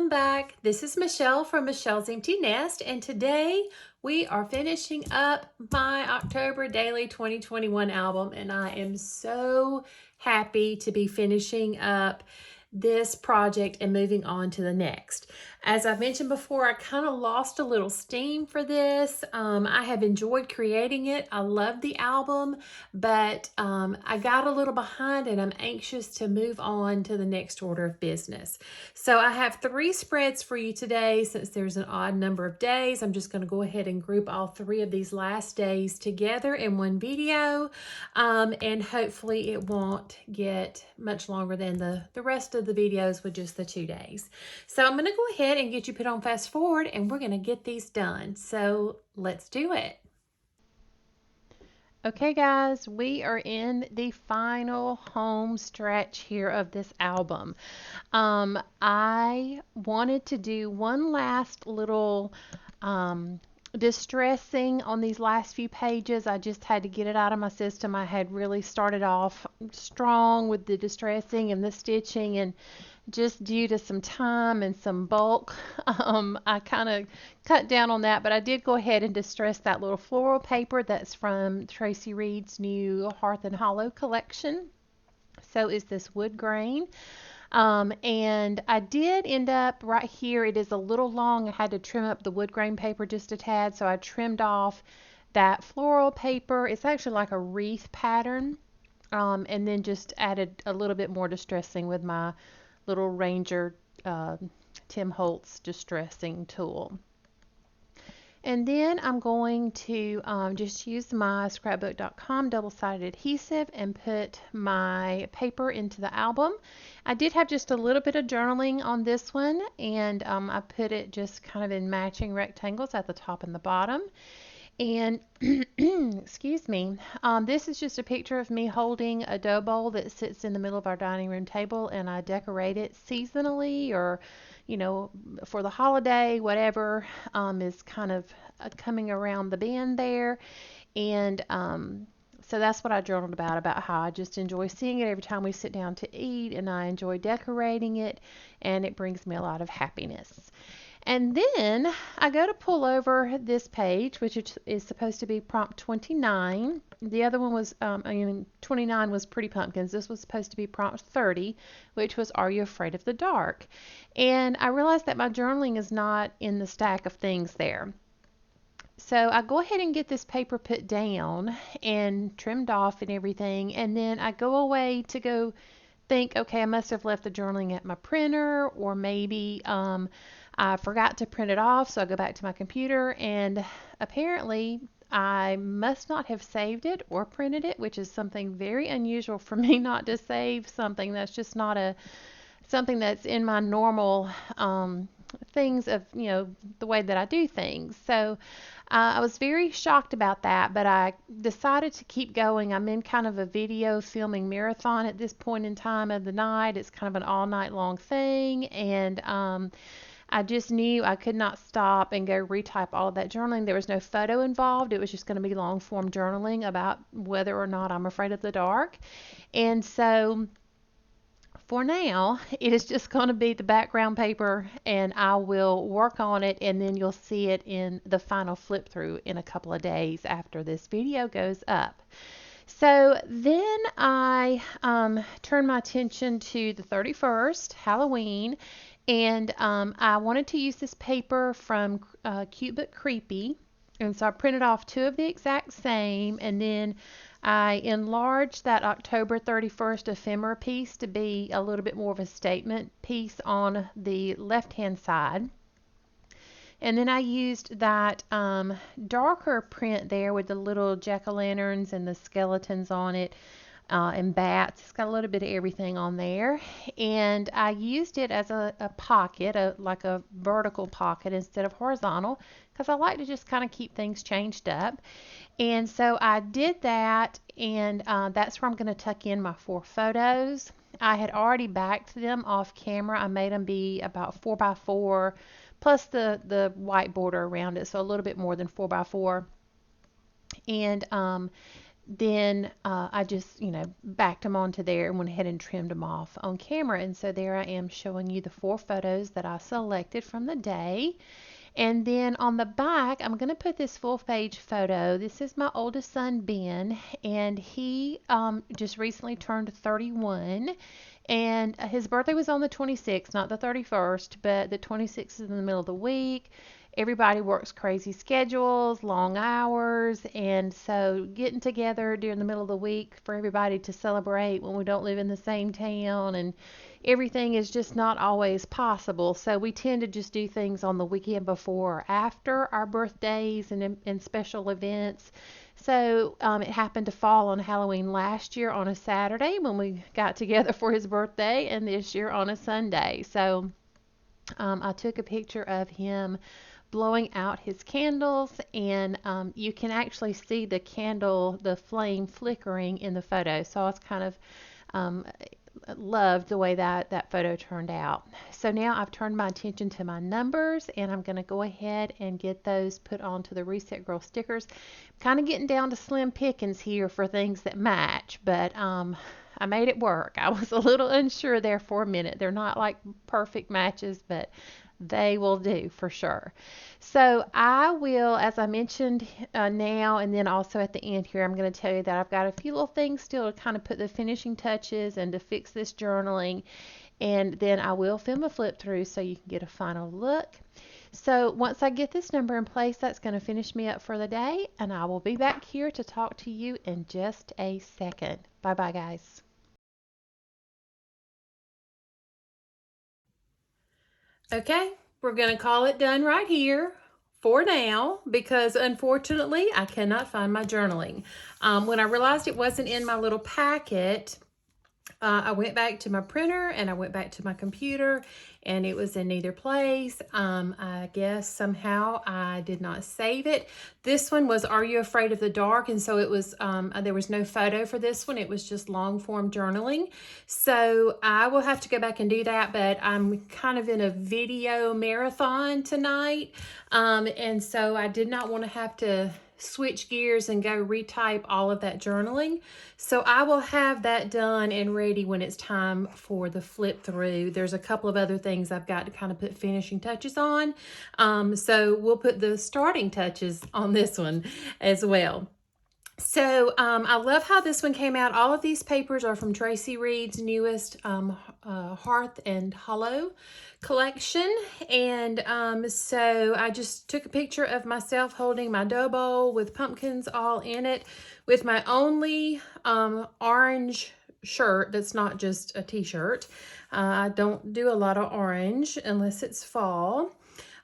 welcome back. This is Michelle from Michelle's Empty Nest, and today we are finishing up my October Daily 2021 album, and I am so happy to be finishing up this project and moving on to the next. As I've mentioned before, I kind of lost a little steam for this. I have enjoyed creating it. I love the album, but I got a little behind and I'm anxious to move on to the next order of business. So I have 3 spreads for you today. Since there's an odd number of days, I'm just going to go ahead and group all 3 of these last days together in one video, and hopefully it won't get much longer than the rest of the videos with just the 2 days. So I'm going to go ahead and get you put on fast forward and we're going to get these done. So let's do it. Okay guys, we are in the final home stretch here of this album. I wanted to do one last little distressing on these last few pages. I just had to get it out of my system. I had really started off strong with the distressing and the stitching, and just due to some time and some bulk, I kind of cut down on that, but I did go ahead and distress that little floral paper that's from Tracy Reed's new Hearth and Hollow collection. So is this wood grain. And I did end up right here. It is a little long. I had to trim up the wood grain paper just a tad, so I trimmed off that floral paper. It's actually like a wreath pattern, and then just added a little bit more distressing with my little Ranger Tim Holtz distressing tool. And then I'm going to just use my scrapbook.com double-sided adhesive and put my paper into the album. I did have just a little bit of journaling on this one, and I put it just kind of in matching rectangles at the top and the bottom. And excuse me, this is just a picture of me holding a dough bowl that sits in the middle of our dining room table, and I decorate it seasonally or, you know, for the holiday, whatever is kind of coming around the bend there. And so that's what I journaled about how I just enjoy seeing it every time we sit down to eat, and I enjoy decorating it, and it brings me a lot of happiness. And then I go to pull over this page, which is supposed to be prompt 29. The other one was, 29 was Pretty Pumpkins. This was supposed to be prompt 30, which was Are You Afraid of the Dark? And I realized that my journaling is not in the stack of things there. So I go ahead and get this paper put down and trimmed off and everything. And then I go away to go think, okay, I must have left the journaling at my printer, or maybe I forgot to print it off, so I go back to my computer, and apparently I must not have saved it or printed it, which is something very unusual for me, not to save something. That's just not something that's in my normal things of, the way that I do things. So I was very shocked about that, but I decided to keep going. I'm in kind of a video filming marathon at this point in time of the night. It's kind of an all night long thing, and I just knew I could not stop and go retype all of that journaling. There was no photo involved. It was just going to be long form journaling about whether or not I'm afraid of the dark. And so for now, it is just going to be the background paper, and I will work on it, and then you'll see it in the final flip through in a couple of days after this video goes up. So then I turned my attention to the 31st, Halloween, and I wanted to use this paper from Cute But Creepy, and so I printed off 2 of the exact same, and then I enlarged that October 31st ephemera piece to be a little bit more of a statement piece on the left-hand side. And then I used that darker print there with the little jack-o'-lanterns and the skeletons on it, and bats. It's got a little bit of everything on there. And I used it as a pocket, like a vertical pocket instead of horizontal, because I like to just kind of keep things changed up. And so I did that, and that's where I'm going to tuck in my 4 photos. I had already backed them off camera. I made them be about 4x4 plus the white border around it, so a little bit more than 4x4. And then I just, backed them onto there and went ahead and trimmed them off on camera. And so there I am showing you the 4 photos that I selected from the day. And then on the back, I'm going to put this full page photo. This is my oldest son, Ben, and he just recently turned 31. And his birthday was on the 26th, not the 31st, but the 26th is in the middle of the week. Everybody works crazy schedules, long hours, and so getting together during the middle of the week for everybody to celebrate when we don't live in the same town and everything is just not always possible. So we tend to just do things on the weekend before or after our birthdays and special events. So it happened to fall on Halloween last year on a Saturday when we got together for his birthday, and this year on a Sunday. So I took a picture of him blowing out his candles, and you can actually see the candle, the flame flickering in the photo. So I was kind of um, loved the way that photo turned out. So now I've turned my attention to my numbers, and I'm going to go ahead and get those put onto the Reset Girl stickers. I'm kind of getting down to slim pickings here for things that match, but I made it work. I was a little unsure there for a minute. They're not like perfect matches, but they will do for sure. So I will, as I mentioned now and then also at the end here, I'm going to tell you that I've got a few little things still to kind of put the finishing touches and to fix this journaling. And then I will film a flip through so you can get a final look. So once I get this number in place, that's going to finish me up for the day. And I will be back here to talk to you in just a second. Bye bye, guys. Okay, we're going to call it done right here for now because unfortunately I cannot find my journaling. When I realized it wasn't in my little packet, I went back to my printer and I went back to my computer and it was in neither place. I guess somehow I did not save it. This one was Are You Afraid of the Dark? And so it was, there was no photo for this one. It was just long form journaling. So I will have to go back and do that, but I'm kind of in a video marathon tonight. And so I did not want to have to switch gears and go retype all of that journaling. So I will have that done and ready when it's time for the flip through. There's a couple of other things I've got to kind of put finishing touches on. So we'll put the starting touches on this one as well. So I love how this one came out. All of these papers are from Tracy Reed's newest Hearth and Hollow collection. And so I just took a picture of myself holding my dough bowl with pumpkins all in it with my only orange shirt that's not just a t-shirt. I don't do a lot of orange unless it's fall.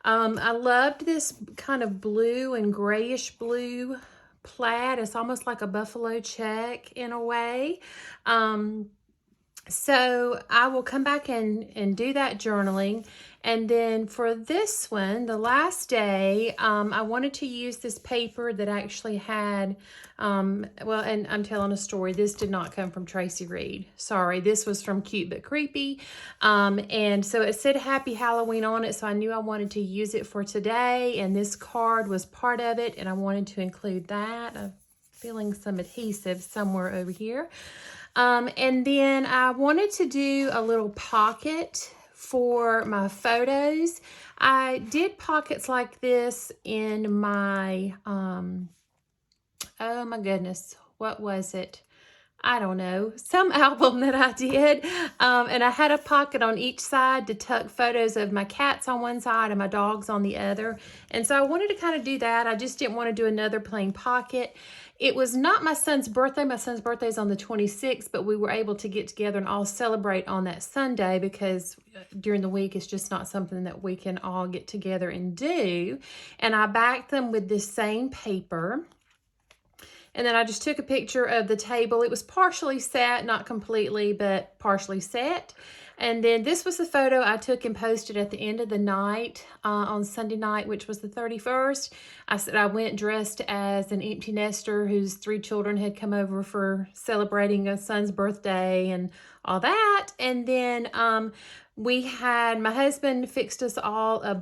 I loved this kind of blue and grayish blue plaid. It's almost like a buffalo check in a way. So I will come back and do that journaling. And then for this one, the last day, I wanted to use this paper that actually had, well, and I'm telling a story. This did not come from Tracy Reed. Sorry, this was from Cute But Creepy. And so it said Happy Halloween on it, so I knew I wanted to use it for today. And this card was part of it, and I wanted to include that. I'm feeling some adhesive somewhere over here. And then I wanted to do a little pocket for my photos. I did pockets like this in my, oh my goodness, what was it? I don't know, some album that I did. And I had a pocket on each side to tuck photos of my cats on one side and my dogs on the other. And so I wanted to kind of do that. I just didn't want to do another plain pocket. It was not my son's birthday. My son's birthday is on the 26th, but we were able to get together and all celebrate on that Sunday because during the week it's just not something that we can all get together and do. And I backed them with this same paper. And then I just took a picture of the table. It was partially set, not completely, but partially set. And then this was the photo I took and posted at the end of the night on Sunday night, which was the 31st. I said I went dressed as an empty nester whose 3 children had come over for celebrating a son's birthday and all that. And then we had, my husband fixed us all a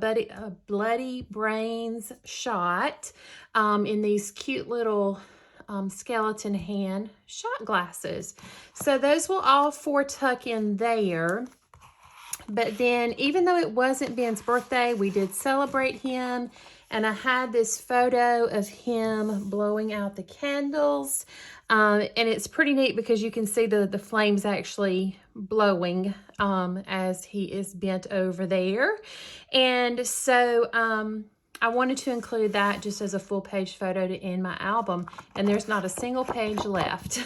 Bloody Brains shot in these cute little skeleton hand shot glasses. So those will all 4 tuck in there. But then, even though it wasn't Ben's birthday, we did celebrate him, and I had this photo of him blowing out the candles. And it's pretty neat because you can see the flames actually blowing as he is bent over there. And so I wanted to include that just as a full page photo to end my album, and there's not a single page left.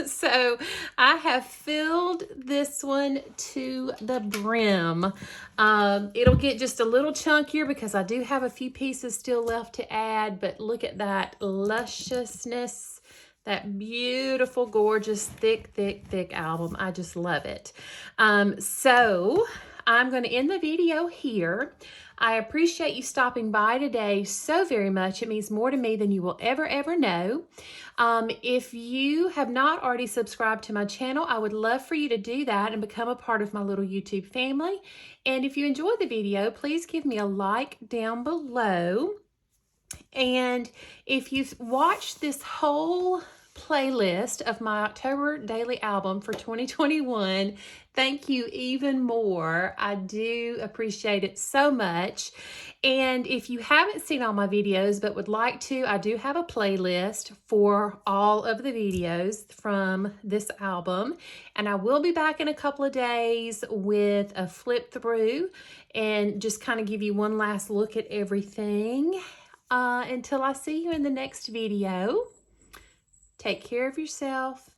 So I have filled this one to the brim. It'll get just a little chunkier because I do have a few pieces still left to add, but look at that lusciousness, that beautiful, gorgeous, thick, thick, thick album. I just love it. So I'm going to end the video here. I appreciate you stopping by today so very much. It means more to me than you will ever know. If you have not already subscribed to my channel, I would love for you to do that and become a part of my little YouTube family. And if you enjoyed the video, please give me a like down below. And if you've watched this whole playlist of my October daily album for 2021, thank you even more. I do appreciate it so much. And if you haven't seen all my videos but would like to, I do have a playlist for all of the videos from this album. And I will be back in a couple of days with a flip through and just kind of give you one last look at everything. Until I see you in the next video, take care of yourself,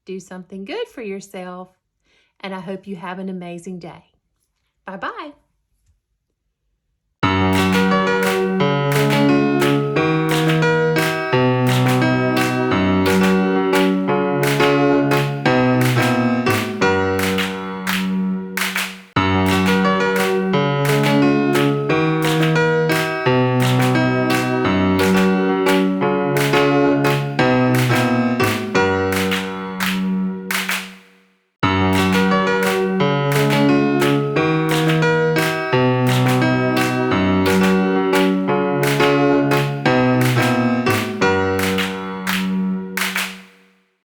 do something good for yourself, and I hope you have an amazing day. Bye-bye.